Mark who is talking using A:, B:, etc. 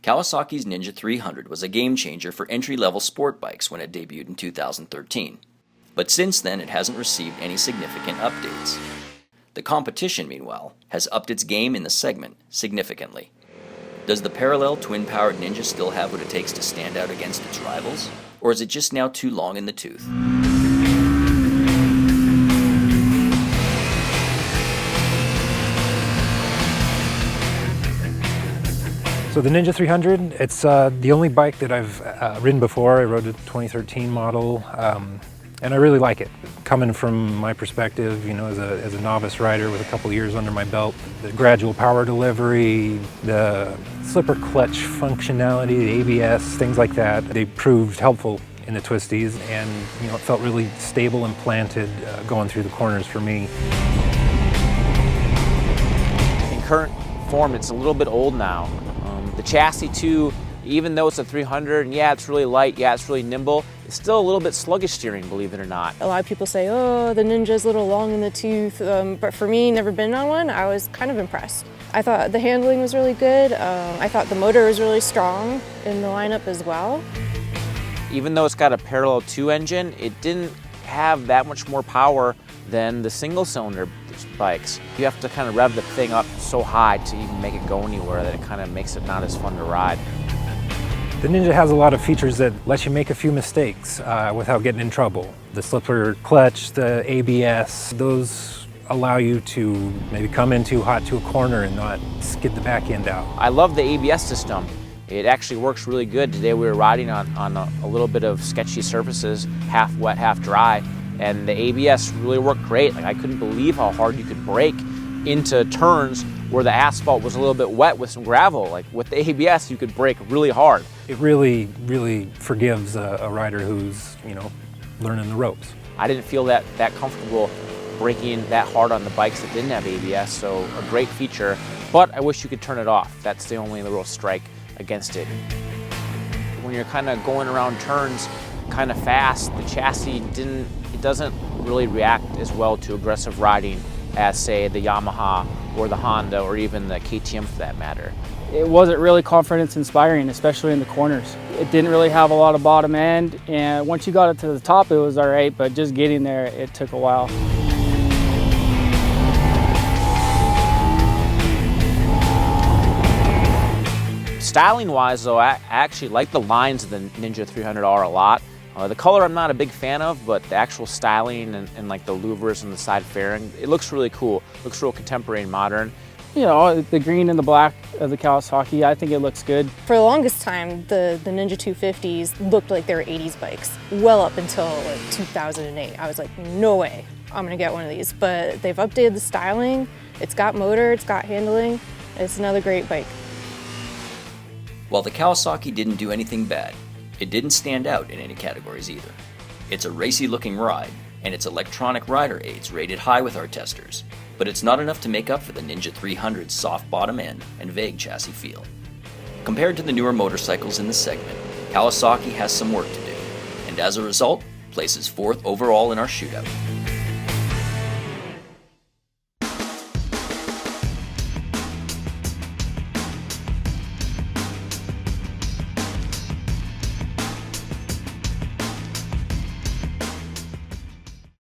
A: Kawasaki's Ninja 300 was a game-changer for entry-level sport bikes when it debuted in 2013. But since then, it hasn't received any significant updates. The competition, meanwhile, has upped its game in the segment significantly. Does the parallel twin-powered Ninja still have what it takes to stand out against its rivals? Or is it just now too long in the tooth?
B: So the Ninja 300, it's the only bike that I've ridden before. I rode a 2013 model, and I really like it. Coming from my perspective, you know, as a novice rider with a couple years under my belt, the gradual power delivery, the slipper clutch functionality, the ABS, things like that, they proved helpful in the twisties, and you know, it felt really stable and planted going through the corners for me.
C: In current form, it's a little bit old now. The chassis too, even though it's a 300, and yeah, it's really light, yeah, it's really nimble, it's still a little bit sluggish steering, believe it or not.
D: A lot of people say, oh, the Ninja's a little long in the tooth, but for me, never been on one, I was kind of impressed. I thought the handling was really good. I thought the motor was really strong in the lineup as well.
C: Even though it's got a parallel 2 engine, it didn't have that much more power than the single-cylinder bikes. You have to kind of rev the thing up so high to even make it go anywhere that it kind of makes it not as fun to ride.
B: The Ninja has a lot of features that let you make a few mistakes without getting in trouble. The slipper clutch, the ABS, those allow you to maybe come in too hot to a corner and not skid the back end out.
C: I love the ABS system. It actually works really good. Today we were riding on a little bit of sketchy surfaces, half wet, half dry, and the ABS really worked great. Like, I couldn't believe how hard you could brake into turns where the asphalt was a little bit wet with some gravel. Like, with the ABS, you could brake really hard.
B: It really, really forgives a rider who's, you know, learning the ropes.
C: I didn't feel that comfortable braking that hard on the bikes that didn't have ABS, so a great feature, but I wish you could turn it off. That's the only real strike against it. When you're kind of going around turns kind of fast, the chassis doesn't really react as well to aggressive riding as, say, the Yamaha or the Honda or even the KTM for that matter.
E: It wasn't really confidence inspiring, especially in the corners. It didn't really have a lot of bottom end, and once you got it to the top it was all right, but just getting there, it took a while.
C: Styling-wise though, I actually like the lines of the Ninja 300R a lot. The color I'm not a big fan of, but the actual styling and like the louvers and the side fairing, it looks really cool. It looks real contemporary and modern.
E: You know, the green and the black of the Kawasaki, I think it looks good.
D: For the longest time, the Ninja 250s looked like they were 80s bikes, well up until like 2008. I was like, no way, I'm gonna get one of these. But they've updated the styling, it's got motor, it's got handling, it's another great bike.
A: While the Kawasaki didn't do anything bad, it didn't stand out in any categories either. It's a racy-looking ride, and its electronic rider aids rated high with our testers, but it's not enough to make up for the Ninja 300's soft bottom end and vague chassis feel. Compared to the newer motorcycles in the segment, Kawasaki has some work to do, and as a result, places 4th overall in our shootout.